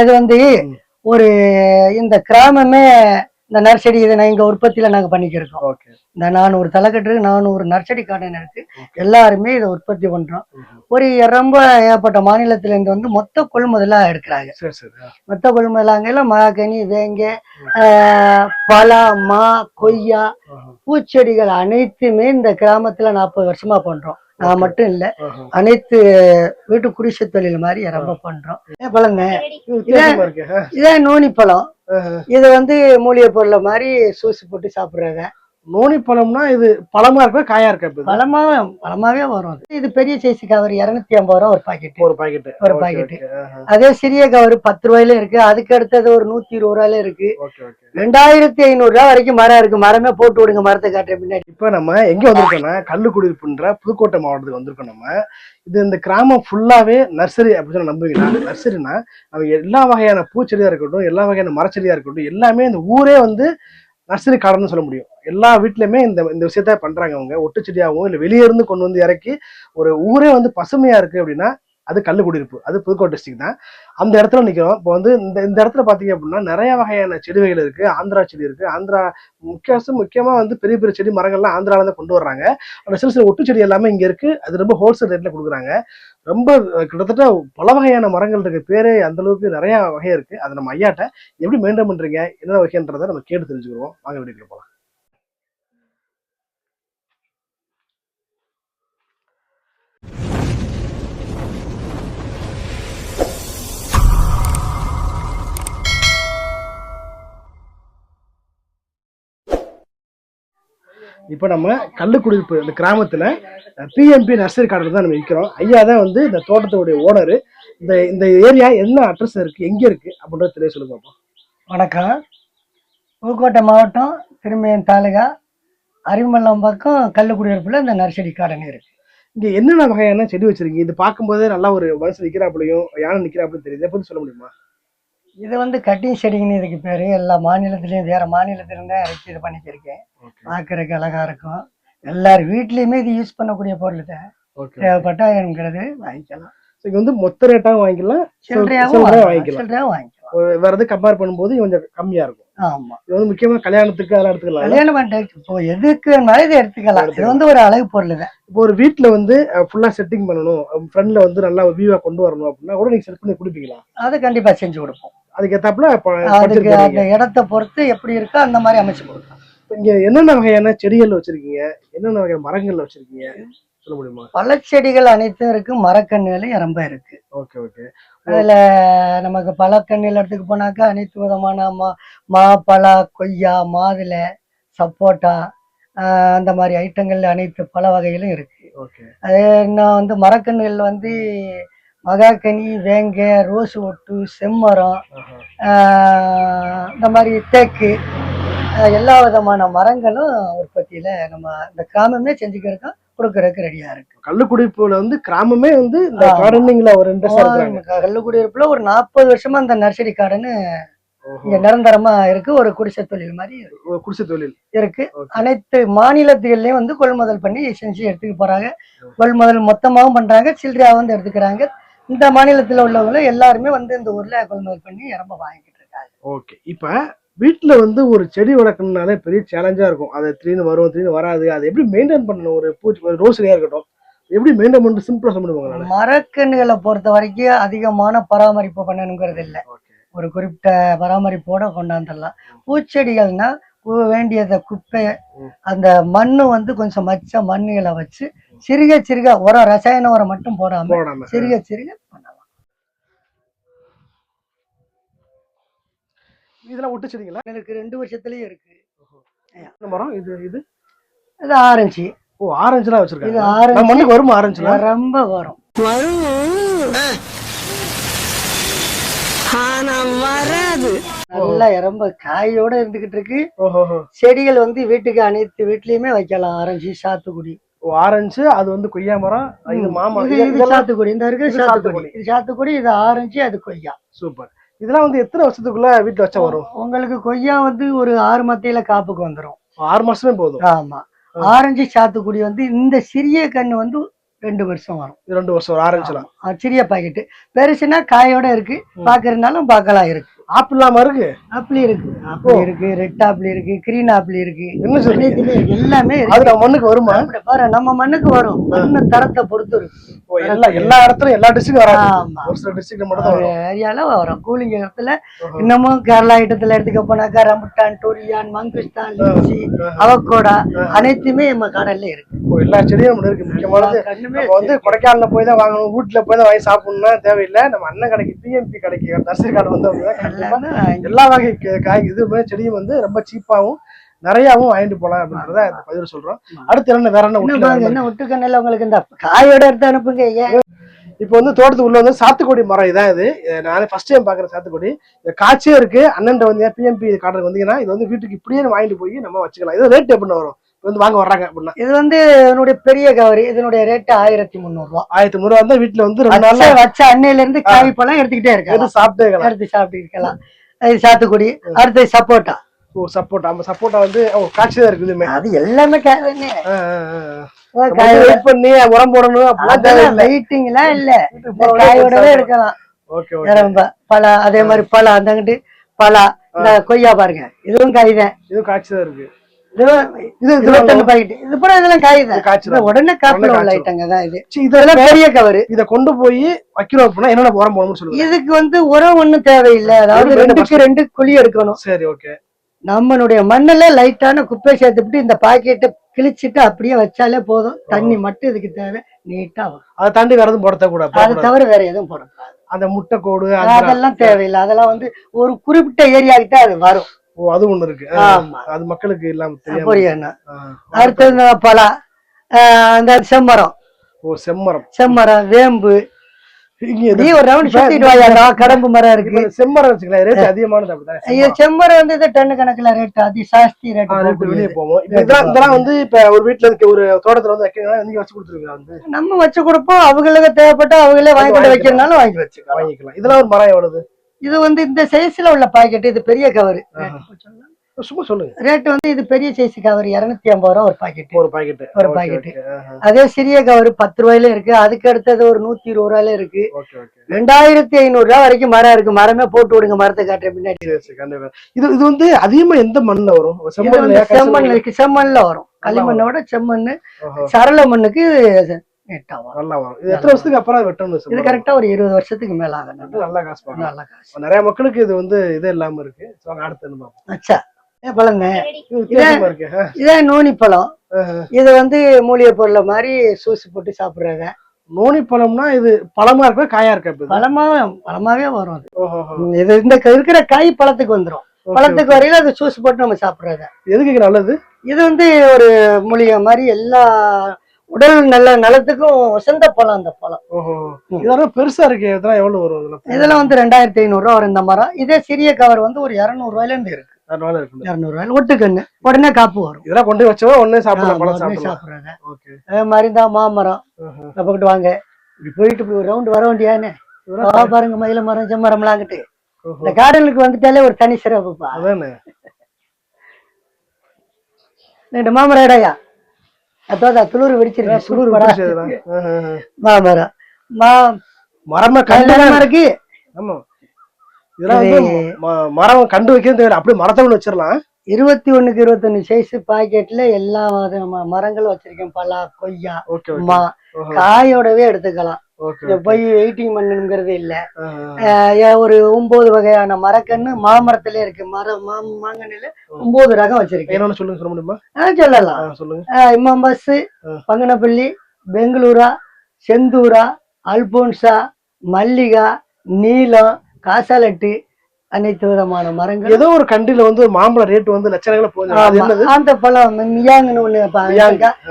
அது வந்து ஒரு இந்த கிராமமே இந்த நர்சரி இதை எங்க உற்பத்தியில நாங்க பண்ணிக்கிருக்கோம். இந்த 400 தலைக்கட்டு 400 நர்சரி கார்டன் இருக்கு. எல்லாருமே இதை உற்பத்தி பண்றோம். ஒரு ரொம்ப ஏகப்பட்ட மாநிலத்தில இருந்து வந்து மொத்த கொள்முதலா எடுக்கிறாங்க. மொத்த கொள்முதலாங்கல மகாகனி, வேங்க, பலா, மா, கொய்யா, பூச்செடிகள் அனைத்துமே இந்த கிராமத்துல 40 வருஷமா பண்றோம். நான் மட்டும் இல்ல, அனைத்து வீட்டு குடிசை தொழில் மாதிரி ரொம்ப பண்றோம். பழங்க இதான் நோனி பழம். இது வந்து மூலிகை பொருளை மாதிரி சூசி போட்டு சாப்பிடுறத. நோனி பழம்னா இது பழமா இருக்கா காயா இருக்கா? பழமாவே வரும். இது பெரிய சைஸ் கவர் 250 ரூபா ஒரு பாக்கெட். அதே சிறிய கவர் 10 ரூபாயில இருக்கு. அதுக்கு அடுத்தது ஒரு 120 ரூபாயில இருக்கு. 2500 ரூபா வரைக்கும் மரம் இருக்கு. மரமே போட்டு விடுங்க, மரத்தை காட்டுற பின்னாடி. இப்ப நம்ம எங்க வந்திருக்கோம்னா கள்ளுக்குடியிருப்புன்ற புதுக்கோட்டை மாவட்டத்துக்கு வந்திருக்கோம். நம்ம இது இந்த கிராமம் ஃபுல்லாவே நர்சரி அப்படின்னு நம்புவீங்களா? நர்சரினா நம்ம எல்லா வகையான பூச்செடியா இருக்கட்டும், எல்லா வகையான மரச்செடியா இருக்கட்டும், எல்லாமே இந்த ஊரே வந்து நர்சரி கார்டன் சொல்ல முடியும். எல்லா வீட்லயுமே இந்த விஷயத்த பண்றாங்க. அவங்க ஒட்டு செடியாகவும் இல்ல வெளியே இருந்து கொண்டு வந்து இறக்கி ஒரு ஊரே வந்து பசுமையா இருக்கு அப்படின்னா அது கள்ளுக்குடியிருப்பு. அது புதுக்கோட்டை டிஸ்ட்ரிக்ட் தான். அந்த இடத்துல நிக்கிறோம். இப்போ வந்து இந்த இடத்துல பாத்தீங்க அப்படின்னா நிறைய வகையான செடி வகைகள் இருக்கு. ஆந்திரா செடி இருக்கு. ஆந்திரா முக்கியமா வந்து பெரிய பெரிய செடி மரங்கள்லாம் ஆந்திரால இருந்து கொண்டு வர்றாங்க. அந்த சில ஒட்டு செடி எல்லாமே இங்க இருக்கு. அது ரொம்ப ஹோல்சேல் ரேட்ல கொடுக்குறாங்க. ரொம்ப கிட்டத்தட்ட பல வகையான மரங்கள் இருக்கு. பேரே அந்த அளவுக்கு நிறைய வகை இருக்கு. அதை நம்ம ஐயாட்ட எப்படி மெயின்டைன் பண்றீங்க, என்ன வகைன்றதை நம்ம கேட்டு தெரிஞ்சுக்கிறோம். வாங்க வீட்டுக்கு போலாம். இப்ப நம்ம கள்ளுக்குடியிருப்பு இந்த கிராமத்துல பிஎம்பி நர்சரி கார்டன் தான் நம்ம இருக்கிறோம். ஐயா தான் வந்து இந்த தோட்டத்துடைய ஓனரு. இந்த ஏரியா என்ன அட்ரஸ் இருக்கு, எங்க இருக்கு அப்படின்றத தெரிய சொல்லுங்க. வணக்கம். புதுக்கோட்டை மாவட்டம் திருமயம் தாலுகா அரிமல்லம் பக்கம் கள்ளுக்குடியிருப்புல இந்த நர்சரி கார்டன் இருக்கு. இங்க என்னென்ன வகையான செடி வச்சிருக்கீங்க? இது பார்க்கும்போதே நல்லா ஒரு மனுஷன் நிக்கிறாப்புலையும் யானை நிக்கிறாப்புலையும் தெரியுது. எப்படி சொல்ல முடியுமா? இது வந்து கட்டிங் செடிங்கன்னு இதுக்கு பேரு. எல்லா மாநிலத்திலயும் வேற மாநிலத்திலிருந்தே இறக்கி இது பண்ணிக்கிருக்கேன். பார்க்கறதுக்கு அழகா இருக்கும். எல்லாரும் வீட்லயுமே இது யூஸ் பண்ணக்கூடிய பொருள் தான். தேவைப்பட்டா என்கிறது வாங்கிக்கலாம். இது வந்து மொத்த ரேட்டாவும் வாங்கிக்கலாம், சில்லறையாவும் வாங்கிக்கலாம். வேற எது கம்பேர் பண்ணும்போது கொஞ்சம் கம்மியா இருக்கும். ஆமா, இது வந்து முக்கியமா கல்யாணத்துக்கு அதெல்லாம் எடுத்துக்கலாம். கல்யாணம் பண்ணிட்டு இப்போ எதுக்கு இது எடுத்துக்கலாம். இது வந்து ஒரு அழகு பொருள் தான். இப்போ ஒரு வீட்டுல வந்து ஃபுல்லா செட்டிங் பண்ணணும், ஃப்ரண்ட்ல வந்து நல்லா வியூவா கொண்டு வரணும் அப்படின்னா கூட நீங்க செட் பண்ணி கொடுப்பீங்களா? அது கண்டிப்பா செஞ்சு கொடுப்போம். அதுக்கு ஏத்தாப்புல அதுக்கு அந்த இடத்தை பொறுத்து எப்படி இருக்கோ அந்த மாதிரி அமைச்சு கொடுக்கலாம். இங்க என்னென்ன வகையான செடிகள் வச்சிருக்கீங்க, என்னென்ன வகையான மரங்கள் வச்சிருக்கீங்க சொல்ல முடியுமா? பழச்செடிகள் அனைத்தும் இருக்கு, மரக்கன்றுகளும் ரொம்ப இருக்கு. அதுல நமக்கு பழக்கண்ணில் இடத்துக்கு போனாக்கா அனைத்து விதமான மா, பலா, கொய்யா, மாதுளை, சப்போட்டா, அந்த மாதிரி ஐட்டங்கள் அனைத்து பல வகைகளும் இருக்கு. அது இன்னும் வந்து மரக்கன்றுகள் வந்து மகாகனி, வேங்க, ரோஸ் ஒட்டு, செம்மரம், இந்த மாதிரி தேக்கு, எல்லா விதமான மரங்களும் உற்பத்தியில நம்ம இந்த கிராமமே செஞ்சுக்கிறதுக்கும் கொடுக்கறதுக்கு ரெடியா இருக்கு. கள்ளுக்குடியிருப்புல வந்து கிராமமே வந்து இந்த கார்டனிங்ல ஒரு கள்ளுக்குடியிருப்புல ஒரு 40 வருஷமா இந்த நர்சரி கார்டன் இங்க நிரந்தரமா இருக்கு. ஒரு குடிசை தொழில் மாதிரி இருக்கு. அனைத்து மாநிலத்திலயும் வந்து கொள்முதல் பண்ணி செஞ்சு எடுத்துக்க போறாங்க. கொள்முதல் மொத்தமாவும் பண்றாங்க, சில்லறையாவும் வந்து எடுத்துக்கிறாங்க. இந்த மாநிலத்துல உள்ளவங்களும் எல்லாருமே வந்து இந்த ஊர்ல கொள்முதல் பண்ணி ரொம்ப வாங்கிட்டு இருக்காங்க. ஓகே. இப்ப வீட்டுல வந்து ஒரு செடி வளர்க்கணும்னாலே பெரிய சேலஞ்சா இருக்கும். அது திடீர்னு வரும், திடீர்னு வராது. அதை எப்படி மெயின்டைன் பண்ணணும்? ஒரு ரோஸ்லயா இருக்கட்டும், எப்படி மெயின்டைன் பண்ணி சிம்பிளா சொல்ல முடியுமா? மரக்கன்றுகளை பொறுத்த வரைக்கும் அதிகமான பராமரிப்பு பண்ணணுங்கிறது இல்லை. ஒரு குறிப்பிட்ட பராமரிப்போட கொண்டாந்துடலாம். பூச்செடிகள்னா வேண்டியத குப்பை, அந்த மண்ணு வந்து கொஞ்சம் மச்ச மண்ணுகளை வச்சு சிறுக சிறுக உரம், ரசாயன உரம் மட்டும் போடாம சிறுக சிறுக பண்ணலாம். இதெல்லாம் ஒட்டு செடிங்களா? எனக்கு 2 வருஷத்துலயே இருக்கு. மரம் இது இது ஆரஞ்சு. ஓ, ஆரஞ்சுலாம் வச்சிருக்காங்க. இது ஆரஞ்சு மண்ணுக்கு வருமா? ஆரஞ்சுலாம் ரொம்ப வரும். நல்லா ரொம்ப காயோட இருந்துகிட்டு இருக்கு. செடிகள் வந்து வீட்டுக்கு அனைத்து வீட்லயுமே வைக்கலாம். ஆரஞ்சு, சாத்துக்குடி. ஆரஞ்சு, அது வந்து கொய்யா மரம், இது மாமரம், இது சாத்துக்குடி. இந்த இருக்கு சாத்துக்குடி. இது சாத்துக்குடி, இது ஆரஞ்சு, அது கொய்யா. சூப்பர். இதெல்லாம் வந்து எத்தனை வருஷத்துக்குள்ள வீட்டுல வச்சா வரும்? உங்களுக்கு கொய்யா வந்து ஒரு 6 மத்தியில காப்புக்கு வந்துடும். 6 மாசமே போதும். ஆமா. ஆரஞ்சு, சாத்துக்குடி வந்து இந்த சிறிய கண்ணு வந்து 2 வருஷம் வரும். இது 2 வருஷம் ஆரஞ்சுலாம் சிறிய பாக்கெட்டு. பெருசுனா காயோட இருக்கு, பாக்குறதுனாலும் பார்க்கலாம் இருக்கு. ஆப்பிள் இல்லாம இருக்கு, ஆப்பிள் இருக்கு, ஆப்பிள் இருக்கு, ரெட் ஆப்பிள் இருக்கு, கிரீன் ஆப்பிள் இருக்கு, என்ன சொல்றீங்க? எல்லாமே அது இருக்கு. நம்ம மண்ணுக்கு வருமா? பாரு நம்ம மண்ணுக்கு வரும், மண்ணு தரத்தை பொறுத்து இருக்கு. எல்லா இடத்துலயும் எல்லா டிஸ்ட்ரிக்டும் வராது, ஆமா. ஒரு சில டிஸ்ட்ரிக்ட் மட்டும் தான் வரும். ஏரியால வரும் கூலிங் இடத்துல. இன்னமும் கேரளா ஐட்டத்துல எடுத்துக்க போனாக்கா ரம்புட்டான், டோரியான், மங்குஸ்தான், லிச்சி, அவகோடா அனைத்துமே நம்ம கடல்ல இருக்கு. எல்லா செடியும் நம்ம இருக்கு. முக்கியமானது நம்ம வந்து கொடைக்கானல்ல போய் தான் வாங்கணும், வீட்டுல போய் தான் வாங்கி சாப்பிடணும்னா தேவையில்லை. நம்ம அண்ணன் கடைக்கு பிஎம்பி கடைக்கு நர்சரி கார்டு வந்து எல்லா வகை காய் இது செடியும் வந்து ரொம்ப சீப்பாவும் நிறையாவும் வாங்கிட்டு போலாம் அப்படின்றத இந்த பதிவு சொல்றோம். அடுத்து என்ன வேற என்ன ஒட்டுக்கண்ணில உங்களுக்கு இந்த காயோட எடுத்து அனுப்புங்க. இப்ப வந்து தோட்டத்துக்கு உள்ள வந்து சாத்துக்குடி மரம் இதான். இது நானே ஃபர்ஸ்ட் டைம் பாக்குறேன் சாத்துக்குடி. இந்த காய்ச்சே இருக்கு. அண்ணன் வந்து பிஎம்பி கார்டு வந்தீங்கன்னா இது வந்து வீட்டுக்கு இப்படியே வாங்கிட்டு போய் நம்ம வச்சுக்கலாம். இது ரேட் எப்படின்னு வரும் வந்து வாங்க வர்றாங்க அப்படின்னா? இது வந்து என்னுடைய பெரிய கவரி, இதனுடைய ரேட் 1300 ரூபா. 1300 ரூபா தான் வீட்டுல வந்து 2 நாள் வச்ச அன்னையில இருந்து காய் பழம் எடுத்துக்கிட்டே இருக்கு, சாப்பிட்டு இருக்கலாம். சாத்துக்குடி, அடுத்து சப்போட்டா. ஓ சப்போட்டா, ஆமா சப்போட்டா வந்து காய்ச்சதா இருக்குது. அது எல்லாமே வெயிட் பண்ணி உரம் போடணும் அப்படிலாம் வெயிட்டிங்லாம் இல்ல, காயோடவே எடுக்கலாம். பலா அதே மாதிரி பலா, அந்தங்கிட்டு பலா, இந்த கொய்யா பாருங்க, இதுவும் காய்தான், இதுவும் காய்ச்சதா இருக்கு. உடனே காப்பில உள்ள ஐட்டங்க தான் இது. இதெல்லாம் பெரிய கவரு. இத கொண்டு போய் வைக்கிறோம் அப்படின்னா என்னென்ன உரம் போடணும்னு சொல்லுங்க. இதுக்கு வந்து உரம் ஒண்ணும் தேவையில்லை, அதாவது 2க்கு 2 குழி எடுக்கணும். சரி, ஓகே. நம்மளுடைய மண்ணுல லைட்டான குப்பை சேர்த்துட்டு இந்த பாக்கெட்டை கிழிச்சிட்டு அப்படியே வச்சாலே போதும். தண்ணி மட்டும் இதுக்கு தேவை, நீட்டா வரும். அதை தாண்டி வேற எதுவும் போடக்கூடாது, அதை தவிர வேற எதுவும் போடக்கூடாது. அந்த முட்டை கோடு அதெல்லாம் தேவையில்லை, அதெல்லாம் வந்து ஒரு குறிப்பிட்ட ஏரியாக்கிட்ட அது வரும். ஓ அது ஒண்ணு இருக்கு, அது மக்களுக்கு இல்லாம தெரியும். அடுத்தது பலா, அந்த செம்மரம். ஓ செம்மரம், செம்மரம், வேம்பு, ஒரு ரவுண்ட் சுத்திட்டு வாயா. கடம்பு மரம் இருக்கு. செம்மரம் வச்சுக்கலாம், ரேட் அதிகமானது அப்படிதான். செம்மரம் வந்து டன் கணக்குல ரேட் அதி சாஸ்தி ரேட் வெளியே போவோம். இதெல்லாம் வந்து இப்ப ஒரு வீட்டுல இருக்க ஒரு தோட்டத்துல வந்து வைக்கிறீங்கன்னா நீங்க வச்சு கொடுத்துருவீங்க? வந்து நம்ம வச்சு கொடுப்போம், அவங்களுக்கு தேவைப்பட்ட அவங்களே வாங்கி கொண்டு வைக்கிறதுனாலும் வாங்கி வாங்கிக்கலாம். இதெல்லாம் ஒரு மரம் எவ்வளவு? இது வந்து இந்த சைஸ்ல உள்ள பாக்கெட், இது பெரிய கவர். சும்மா சொல்லுங்க ரேட் வந்து இது பெரிய சைஸ் கவர் 250 ரூபா ஒரு பாக்கெட். ஒரு பாக்கெட். அதே சிறிய கவர் 10 ரூபாயில இருக்கு. அதுக்கு அடுத்தது ஒரு 120 ரூபாயில இருக்கு. 2500 ரூபாய் வரைக்கும் மரம் இருக்கு. மரமே போட்டு விடுங்க, மரத்தை காட்டுற பின்னாடி. இது வந்து அதிகமா எந்த மண்ணுல வரும்? செம்மண்ல வரும். களிமண்ணோட செம்மண்ணு, சரள மண்ணுக்கு நல்லா வரும். இது எத்தனை வருஷத்துக்கு அப்புறம் வெட்டணும்? இது கரெக்டா ஒரு 20 வருஷத்துக்கு மேல ஆகும். நல்லா காசு பாருங்க, நல்லா காசு. நிறைய மக்களுக்கு இது வந்து இதே இல்லாம இருக்கு. அடுத்து அச்சா பழங்க, இதான் நோனி பழம். இது வந்து மூலிகை பொருளை மாதிரி சூசி போட்டு சாப்பிடுறாங்க. நோனி பழம்னா இது பழமா இருக்க காயா இருக்க? பழமாவே வரும் அது. இது இந்த இருக்கிற காய் பழத்துக்கு வந்துடும். பழத்துக்கு வரையில அது சூசி போட்டு நம்ம சாப்பிடுறாங்க. எதுக்கு நல்லது? இது வந்து ஒரு மூலிகை மாதிரி எல்லா உடல் நல்ல நலத்துக்கும் வசந்த பழம் அந்த பழம். இதெல்லாம் பெருசா இருக்கு. இதெல்லாம் எவ்வளவு வரும்? இதெல்லாம் வந்து 2500 ரூபா வரும் இந்த மரம். இதே சிறிய கவர் வந்து ஒரு 200 ரூபாயில இருந்து இருக்கு. 200 ரூபாயில ஒட்டுக்கண்ணு, உடனே காப்பு வரும். இதெல்லாம் கொண்டு வச்சா உடனே சாப்பிடுறாங்க. அதே மாதிரி தான் மாமரம். பக்கத்து வாங்க, இப்படி போயிட்டு இப்படி ஒரு ரவுண்ட் வர வேண்டியானே. பாருங்க, மயில மரம், செம்மரம் எல்லாம் இந்த கார்டனுக்கு வந்துட்டாலே ஒரு தனி சிறப்புப்பா. ரெண்டு மாமரம் இடையா அதான் துளுர் வெடிச்சிருக்கு. மாமரம் மரமா கல்யாணம் இருக்கு. ஆமா, மரம் கண்டு வைக்கிறது அப்படியே மரத்தை வச்சிடலாம். 21க்கு 21 சைஸ் பாக்கெட்ல எல்லா மரங்களும் வச்சிருக்கேன். பலா, கொய்யா, மா, காயோடவே எடுத்துக்கலாம். போய் வெயிட்டிங் பண்ணுங்கிறது இல்ல. ஒரு 9 வகையான மரக்கன்னு மாமரத்துல இருக்கு. மாங்கனில 9 ரகம் வச்சிருக்கேன். சொல்லுங்க, சொல்ல முடியுமா? சொல்லலாம். இம்மம்பஸ், பங்கனப்பள்ளி, பெங்களூரா, செந்தூரா, அல்போன்சா, மல்லிகா, நீலம், காசாலட்டு, அனைத்து விதமான மரங்கள். ஏதோ ஒரு கண்டில வந்து மாம்பழ ரேட் வந்து லட்சக்கணக்கில் போகுது. அந்த பழம் மியாங்கன்னு ஒண்ணு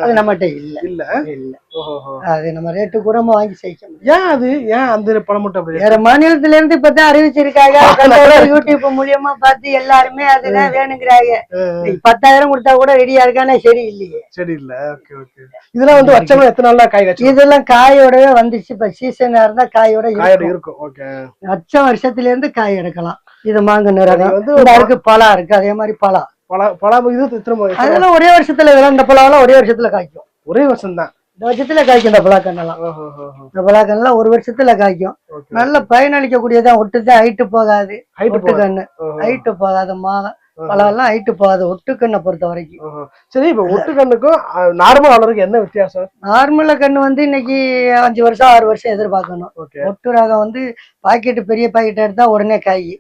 அது நம்மகிட்ட இல்ல. அது நம்ம ரேட்டு கூடமா வாங்கி செய்ய. ஏன் அது ஏன் அந்த பழம் மட்டும் அப்படி? வேற மாநிலத்துல இருந்து இப்பதான் அறிவிச்சிருக்காங்க. யூடியூப் மூலியமா பார்த்து எல்லாருமே அதுதான் வேணுங்கிறாங்க. 10,000 கொடுத்தா கூட ரெடியா இருக்கானே, சரி இல்லையே. சரி இல்ல. இதெல்லாம் வந்து வச்சவங்க எத்தனை நாளா காய் காய்ச்சி? இதெல்லாம் காயோடவே வந்துச்சு. இப்ப சீசனா இருந்தா காயோட இருக்கும். அச்சம் வருஷத்துல இருந்து காய் எடுக்கலாம். இது மாங்க நிறம் வந்து பலா இருக்கு. அதே மாதிரி பலா இது அதெல்லாம் ஒரே வருஷத்துல இந்த பழம் ஒரே வருஷத்துல காய்க்கும். ஒரே வருஷம் தான். இந்த வருஷத்துல காய்க்கும் இந்த பலாக்கண்ணெல்லாம். இந்த பலாக்கண்ணெல்லாம் ஒரு வருஷத்துல காய்க்கும். நல்ல பயனளிக்கக்கூடியதான். ஒட்டுதான் ஹைட்டு போகாது. ஒட்டுக்கண்ணு ஹைட்டு போகாது. பழம் ஹைட்டு போகாது ஒட்டுக்கண்ணை பொறுத்த வரைக்கும். சரி, இப்ப ஒட்டுக்கண்ணுக்கும் நார்மல் வளருக்கு என்ன வித்தியாசம்? நார்மலா கண்ணு வந்து இன்னைக்கு 5 வருஷம் 6 வருஷம் எதிர்பார்க்கணும். ஒட்டு ரகம் வந்து பாக்கெட் பெரிய பாக்கெட் எடுத்தா உடனே காய்.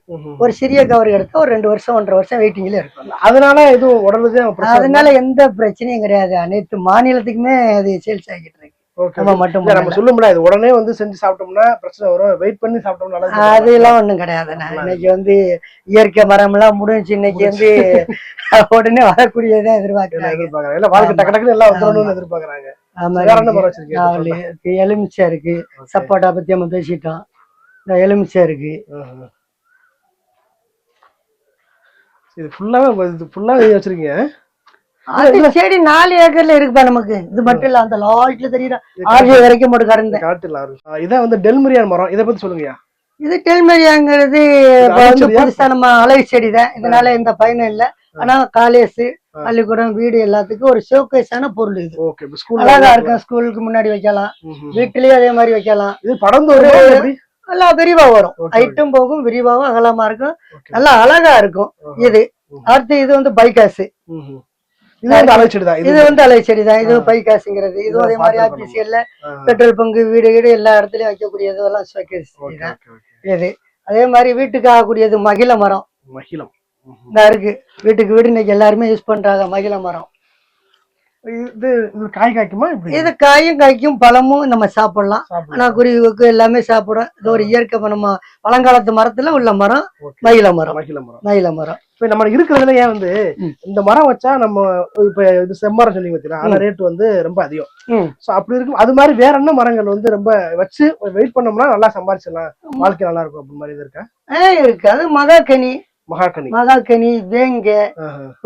ஒரு சிறிய கவர் எடுத்தா ஒரு 2 வருஷம் 1.5 வருஷம் வெயிட்டிங்ல இருக்கும். அதனால எதுவும் உடலுக்கு அதனால எந்த பிரச்சனையும் கிடையாது. அனைத்து மாநிலத்துக்குமே அது சேல்ஸ் ஆகிட்டு இருக்கு. நம்ம சொல்ல முடியாது உடனே வந்து செஞ்சு சாப்பிட்டோம்னா பிரச்சனை வரும். வெயிட் பண்ணி சாப்பிட்டோம்னா அதெல்லாம் ஒண்ணும் கிடையாது. இன்னைக்கு வந்து இயற்கை மரம் எல்லாம் முடிஞ்சு இன்னைக்கு வந்து உடனே வரக்கூடியதான் எதிர்பார்க்கறாங்க. வாழ்க்கை டக்கு டக்குன்னு எல்லாம் வந்துடணும்னு எதிர்பார்க்கறாங்க. எலுமிச்சை இருக்கு. சப்போட்டா பத்தி நம்ம பேசிட்டோம். இந்த எலுமிச்சை இருக்கு. இது ஃபுல்லாவே வச்சிருக்கீங்க. செடி 4 ஏக்கர்ல இருக்குப்பா நமக்கு. இது மட்டும் இல்ல அந்த லாட்ல தெரியுற 6 வரைக்கும் மட்டும் கறந்து காட்டுல. இதான் வந்து டெல்மரியான் மரம். இதை பத்தி சொல்லுங்கய்யா. இது டெல்மரியாங்கிறது புதுசா நம்ம அழகு செடி தான். இதனால எந்த பயனும் இல்ல. ஆனா காலேஜ் பள்ளிக்கூடம் வீடு எல்லாத்துக்கும் ஒரு ஷோகேஸான பொருள். இது அழகா இருக்கும். ஸ்கூலுக்கு முன்னாடி வைக்கலாம். வீட்டுலயே அதே மாதிரி வைக்கலாம். இது படந்து நல்லா விரிவா வரும். ஹைட்டும் போகும், விரிவாவும் அகலமா இருக்கும். நல்லா அழகா இருக்கும். இது அடுத்து இது வந்து பைகாசு. இது வந்து அலை செடி தான். இது பைகாசுங்கிறது. இதுவும் அதே மாதிரி ஆபீஸ்ல பெட்ரோல் பங்கு வீடு எல்லா இடத்துலயும் வைக்கக்கூடியது எல்லாம் இது. அதே மாதிரி வீட்டுக்கு ஆகக்கூடியது மகிழ மரம். இருக்கு வீட்டுக்கு வீடு இன்னைக்கு எல்லாருமே யூஸ் பண்றாங்க மகிழ மரம். இது காய் காய்க்குமா? இது காயும் காய்க்கும், பழமும் நம்ம சாப்பிடலாம். ஆனா குருவிக்கு எல்லாமே சாப்பிடும். இது ஒரு இயற்கை நம்ம பழங்காலத்து மரத்துல உள்ள மரம் மகிழ மரம். மகிழ மரம் இப்ப நம்ம இருக்கிறதுல ஏன் வந்து இந்த மரம் வச்சா நம்ம இப்ப இது செம்மரம் சொன்னீங்க பார்த்தீங்கன்னா அந்த ரேட் வந்து ரொம்ப அதிகம். சோ அப்படி இருக்கும். அது மாதிரி வேற என்ன மரங்கள் வந்து ரொம்ப வச்சு வெயிட் பண்ணோம்னா நல்லா சம்பாதிச்சிடலாம், வாழ்க்கை நல்லா இருக்கும் அப்படி மாதிரி இருக்கு? இருக்கு. அது மகாக்கனி, வேங்க,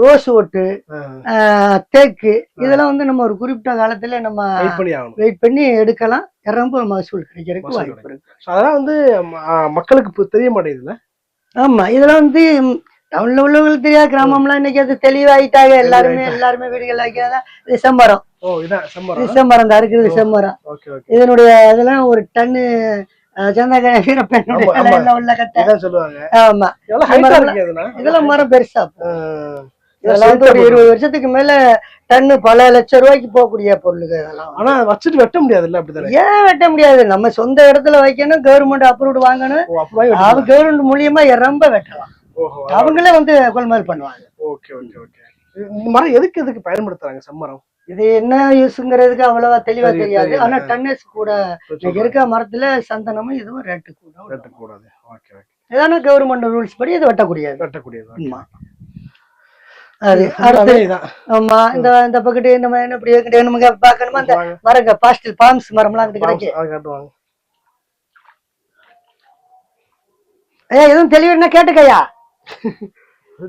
ரோஸ் ஓட்டு, தேக்கு இதெல்லாம் வந்து நம்ம ஒரு குறிப்பிட்ட காலத்துல நம்ம வெயிட் பண்ணி எடுக்கலாம். ரொம்ப மகசூல் கிடைக்கிறதுக்கு வாய்ப்பு இருக்கு. அதெல்லாம் வந்து மக்களுக்கு தெரிய மாட்டேங்குதுல்ல. ஆமா, இதெல்லாம் வந்து டவுன்ல உள்ளவங்களுக்கு தெரியாது. கிராமம்லாம் இன்னைக்கு அது தெளிவாயிட்டாங்க. எல்லாருமே வீடுகள் வைக்கிறாங்க. செம்மரம். செம்மரம் தான் இருக்குது. செம்மரம் இதனுடைய இதெல்லாம் ஒரு டன்னு இதெல்லாம் மரம் பெருசா. இதெல்லாம் வந்து ஒரு 20 வருஷத்துக்கு மேல டன்னு பல லட்சம் ரூபாய்க்கு போகக்கூடிய பொருளுங்க இதெல்லாம். ஆனா வச்சுட்டு வெட்ட முடியாது. அப்படிதான். ஏன் வெட்ட முடியாது? நம்ம சொந்த இடத்துல வைக்கணும், கவர்மெண்ட் அப்ரூவ்டு வாங்கணும். அவங்க கவர்மெண்ட் மூலியமா ரொம்ப வெட்டலாம். அவங்களே வந்து கொள்முதல் பண்ணுவாங்க. இந்த மரம் எதுக்கு பயன்படுத்துறாங்க செம்மரம்? இது என்ன யூஸ்ங்கிறதுக்கு அவ்வளவா தெளிவா தெரியாது. ஆனா டன்னேஜ் கூட இருக்க மரத்துல சந்தனமும் இதுவும் ரேட்டு கூடாது. ஏதான கவர்மெண்ட் ரூல்ஸ் படி இது வெட்டக்கூடியது. அது அடுத்து ஆமா இந்த பக்கத்து நம்ம என்ன இப்படி நமக்கு பாக்கணுமா அந்த மரங்க பாஸ்டில் பாம்ஸ் மரம்லாம் கிடைக்கும். எதுவும் தெளிவா கேட்டுக்கையா?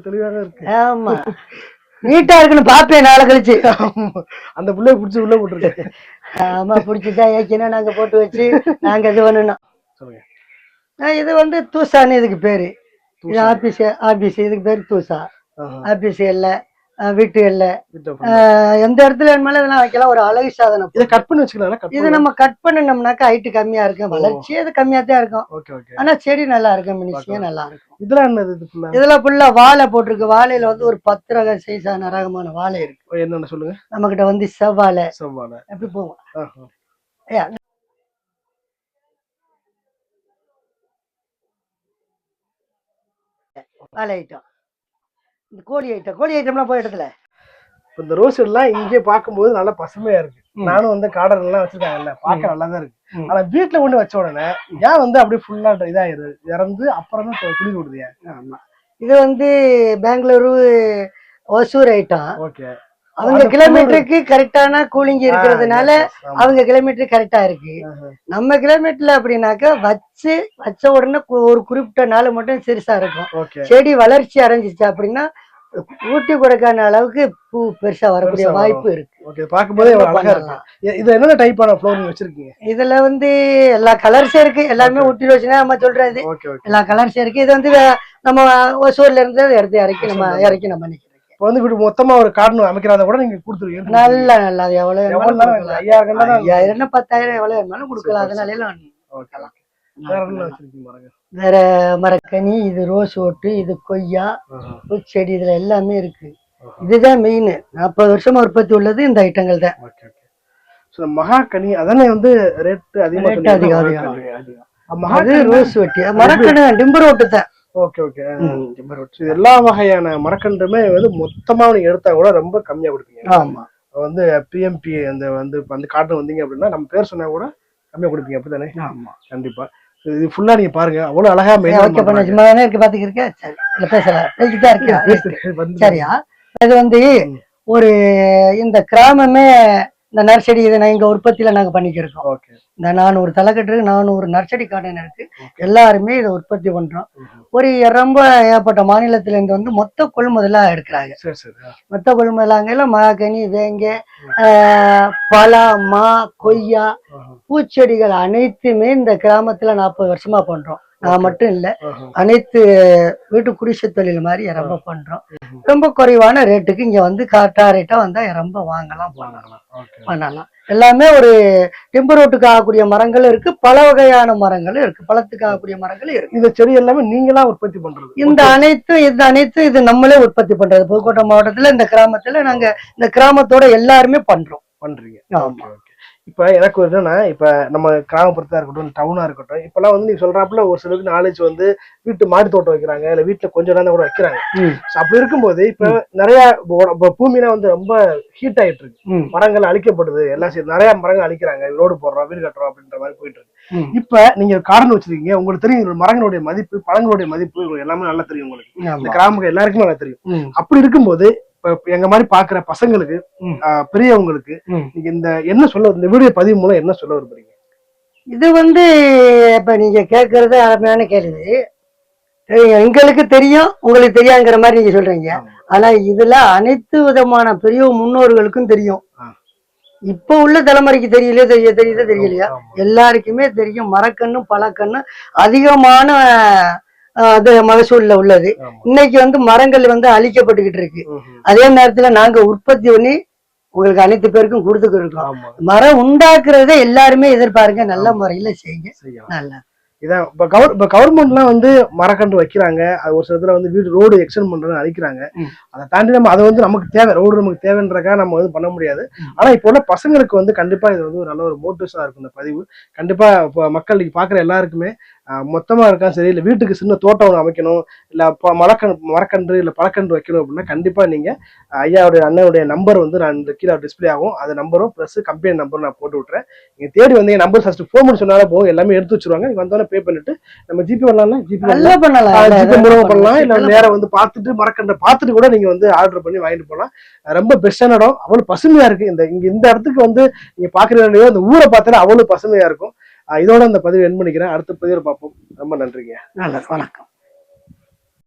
தெளிவாக இருக்கு. ஆமா, நீட்டா இருக்குன்னு பாப்பேன் நாளை கழிச்சு. அந்த புள்ளைய புடிச்சு உள்ள போட்டுருக்கேன். ஆமா, புடிச்சுதான் ஏற்கனவே நாங்க போட்டு வச்சு நாங்க இது பண்ணணும். இது வந்து தூசான்னு இதுக்கு பேரு. இது ஆபீஸ் இதுக்கு பேரு தூசா. ஆபீஸ் இல்ல, வீட்டு இல்ல, எந்த இடத்துல வேணுமாலும் இதெல்லாம் வைக்கலாம். ஒரு அழகு சாதனம். இதை கட் பண்ணி வச்சுக்கலாம். இது நம்ம கட் பண்ணோம்னாக்கா ஹைட் கம்மியா இருக்கும், வளர்ச்சி அது கம்மியா தான் இருக்கும். ஆனா செடி நல்லா இருக்கும், மினிஷியா நல்லா இருக்கும். இதெல்லாம் என்னது? இதெல்லாம் ஃபுல்லா வாழை போட்டிருக்கு. வாழையில வந்து ஒரு 10 ரக சைஸான ரகமான வாழை இருக்கு. என்னன்னு சொல்லுங்க. நம்ம கிட்ட வந்து செவ்வாழை எப்படி போவோம். வாழை ஐட்டம், இந்த கோழி ஐட்டம்லாம் போய் இடத்துல இந்த ரோஸ் எல்லாம் இங்கே பார்க்கும்போது நல்லா பசுமையா இருக்கு. நானும் வந்து கார்டன் எல்லாம் வச்சிருக்காங்கல்ல, பார்க்க நல்லா தான் இருக்கு. ஆனா வீட்டுல கொண்டு வச்ச உடனே ஏன் வந்து அப்படியே ஃபுல்லா இதாயிரு இறந்து அப்புறம் தான் துளி விடுது? ஆமா, இது வந்து பெங்களூரு ஒசூர் ஐட்டம். அவங்க கிலோமீட்டருக்கு கரெக்டான கூலிங் இருக்கிறதுனால அவங்க கிலோமீட்டர் கரெக்டா இருக்கு. நம்ம கிலோமீட்டர்ல அப்படின்னாக்கா வச்ச உடனே ஒரு குறிப்பிட்ட நாள் மட்டும் சிறுசா இருக்கும். செடி வளர்ச்சி அடைஞ்சிச்சு அப்படின்னா ஊட்டி கொடுக்கான அளவுக்கு பூ பெருசா வரக்கூடிய வாய்ப்பு இருக்கு. பாக்கும்போதே அழகா இருக்கு. இது என்ன டைப்பான ஃப்ளோரிங் வச்சிருக்கீங்க? இதுல வந்து எல்லா கலர்ஸும் இருக்கு. எல்லாருமே ஊட்டி ரோஸ்னா நம்ம சொல்றது எல்லா கலர்ஸும் இருக்கு. இது வந்து நம்ம ஒசூர்ல இருந்து எடுத்து இறக்கி நம்ம பண்ணிக்கிறோம். இப்போ வந்து வீட்டு மொத்தமா ஒரு கார்டன் அமைக்கிறாத கூட நீங்க கொடுத்துருவீங்க. நல்ல நல்ல அது எவ்வளவு எவ்வளவு வேணுமாலும் நேரம் 5000 தான். 5000 10,000 எவ்வளவு வேணுமாலும் கொடுக்கலாம். அதனால எல்லாம் ஓகே. வேற என்ன வச்சிருக்கீங்க மரங்க? வேற மரக்கனி, இது ரோஸ் ஓட்டு, இது கொய்யா, பூச்செடி, இதுல எல்லாமே இருக்கு. இதுதான் மெயின். 40 வருஷமா உற்பத்தி உள்ளது இந்த ஐட்டங்கள் தான். Okay okay. சோ மகாகனி அதானே வந்து ரேட் அதிகமா அது ரோஸ் வெட்டி மரக்கனி டிம்பர் ஓட்டு தான். Okay okay. எல்லா வகையான மரக்கன்றுமே வந்து மொத்தமா நீங்க எடுத்தா கூட ரொம்ப கம்மியா கொடுப்பீங்க. ஆமா. வந்து பிஎம்பி அந்த வந்து அந்த கார்டு வந்தீங்க அப்படின்னா நம்ம பேர் சொன்னா கூட கம்மியா கொடுப்பீங்க அப்படித்தானே? ஆமா கண்டிப்பா. இது ஃபுல்லா நீங்க பாருங்க அவ்வளவு அழகா ஓகே பண்ண சும்மா தானே இருக்கு பாத்துக்கிருக்க. சரி இல்ல பேசலாம் பேசிக்கிட்டா இருக்கு. சரியா இது வந்து ஒரு இந்த கிராமமே இந்த நர்சரி இதை எங்க உற்பத்தியில நாங்க பண்ணிக்கிருக்கோம். ஓகே. இந்த 400 தலைக்கட்டு 400 நர்சரி கார்டன் இருக்கு. எல்லாருமே இதை உற்பத்தி பண்றோம். ஒரு ரொம்ப ஏற்பட்ட மாநிலத்துல இருந்து வந்து மொத்த கொள்முதலா எடுக்கிறாங்க. சரி சரி. மொத்த கொள்முதலாங்கல மகாகனி, வேங்க, பலா, மா, கொய்யா, பூச்செடிகள் அனைத்துமே இந்த கிராமத்துல 40 வருஷமா பண்றோம். நான் மட்டும் இல்ல, அனைத்து வீட்டு குடிசை தொழில் மாதிரி ரொம்ப பண்றோம். ரொம்ப குறைவான ரேட்டுக்கு இங்க வந்து கரெக்டா ரேட்டா வந்தா ரொம்ப வாங்கலாம் பண்ணலாம். எல்லாமே ஒரு டிம்பர் ரோட்டுக்கு ஆகக்கூடிய மரங்களும் இருக்கு, பல வகையான மரங்களும் இருக்கு, பழத்துக்கு ஆகக்கூடிய மரங்களும் இருக்கு. இந்த செடி எல்லாமே நீங்களா உற்பத்தி பண்றது? இந்த அனைத்தும் இது நம்மளே உற்பத்தி பண்றது. புதுக்கோட்டை மாவட்டத்துல இந்த கிராமத்துல நாங்க இந்த கிராமத்தோட எல்லாருமே பண்றீங்க. ஆமா. இப்ப எனக்கு என்னன்னா, இப்ப நம்ம கிராமப்புறத்தா இருக்கட்டும், டவுனா இருக்கட்டும், இப்பெல்லாம் வந்து நீங்க சொல்றாப்புல ஒரு சிலருக்கு நாலேஜ் வந்து வீட்டு மாடி தோட்டம் வைக்கிறாங்க, இல்ல வீட்டுல கொஞ்சம் நேரம் கூட வைக்கிறாங்க. அப்படி இருக்கும்போது இப்ப நிறைய பூமியெல்லாம் வந்து ரொம்ப ஹீட் ஆயிட்டு இருக்கு. மரங்கள் அழிக்கப்படுது, எல்லாம் சரி நிறைய மரங்கள் அழிக்கிறாங்க, ரோடு போடுறோம், வீடு கட்டுறோம் அப்படின்ற மாதிரி போயிட்டு இருக்கு. இப்ப நீங்க கார்டன் வச்சிருக்கீங்க, உங்களுக்கு தெரியும் மரங்களுடைய மதிப்பு, பழங்களுடைய மதிப்பு எல்லாமே நல்லா தெரியும் உங்களுக்கு. இந்த கிராமங்கள் எல்லாருக்குமே நல்லா தெரியும். அப்படி இருக்கும்போது எங்க மாதிரி பாக்குற பசங்களுக்கு, பெரியவங்களுக்கு நீங்க இந்த என்ன சொல்ல, இந்த வீடியோ பதிவு மூலம் என்ன சொல்ல விரும்புறீங்க? இது வந்து இப்ப நீங்க கேட்கறது அருமையான கேள்வி. எங்களுக்கு தெரியும், உங்களுக்கு தெரியாங்கிற மாதிரி நீங்க சொல்றீங்க. ஆனா இதுல அனைத்து விதமான பெரிய முன்னோர்களுக்கும் தெரியும். இப்ப உள்ள தலைமுறைக்கு தெரியலையா? எல்லாருக்குமே தெரியும். மரக்கண்ணும் பழக்கண்ணும் அதிகமான அது மகசூல்ல உள்ளது. இன்னைக்கு வந்து மரங்கள் வந்து அழிக்கப்பட்டுக்கிட்டு இருக்கு. அதே நேரத்துல நாங்க உற்பத்தி பண்ணி உங்களுக்கு அனைத்து பேருக்கும் கொடுத்துக்கிட்டு இருக்கோம். மரம் உண்டாக்குறத எல்லாருமே எதிர்பாருங்க, நல்ல முறையில செய்யுங்க. நல்லா இதான் இப்ப கவர்மெண்ட்லாம் வந்து மரக்கன்று வைக்கிறாங்க. அது ஒரு சிலத்துல வந்து வீடு ரோடு எக்ஸ்டெண்ட் பண்றதுன்னு அழிக்கிறாங்க. அதை தாண்டி நம்ம அதை வந்து நமக்கு தேவை, ரோடு நமக்கு தேவைன்றக்காக நம்ம வந்து பண்ண முடியாது. ஆனா இப்போ உள்ள பசங்களுக்கு வந்து கண்டிப்பா இது வந்து ஒரு நல்ல ஒரு மோட்டிவேஷனா இருக்கும் இந்த பதிவு. கண்டிப்பா இப்போ மக்கள் நீங்க பாக்குற எல்லாருக்குமே மொத்தமா இருக்கா சரி, இல்ல வீட்டுக்கு சின்ன தோட்டம் ஒன்று அமைக்கணும், இல்ல மரக்கன்று இல்ல பழக்கன்று வைக்கணும் அப்படின்னா கண்டிப்பா நீங்க ஐயாவுடைய அண்ணனுடைய நம்பர் வந்து நான் இந்த கீழே டிஸ்பிளே ஆகும். அது நம்பரும் பிளஸ் கம்பெனி நம்பரும் நான் போட்டு விட்டுறேன். நீங்க தேடி வந்து என் நம்பர் ஃபர்ஸ்ட் ஃபோன் பண்ணி சொன்னாலே போகும், எல்லாமே எடுத்து வச்சிருவாங்க. நீங்க வந்தோடனே பே பண்ணிட்டு நம்ம ஜிபே பண்ணலாம், ஜிபே மூலமா பண்ணலாம், இல்ல நேரம் வந்து பார்த்துட்டு மரக்கன்றை பார்த்துட்டு கூட நீங்க வந்து ஆர்டர் பண்ணி வாங்கிட்டு போகலாம். ரொம்ப பெஸ்டான இடம், அவ்வளவு பசுமையா இருக்கு. இந்த இடத்துக்கு வந்து நீங்க பாக்குறீங்க, இந்த ஊரை பார்த்தாலே அவ்வளவு பசுமையா இருக்கும். இதோட இந்த பதிவு என் பண்ணிக்கிறேன். அடுத்த பதிவு பார்ப்போம். ரொம்ப நன்றிங்க. வணக்கம்.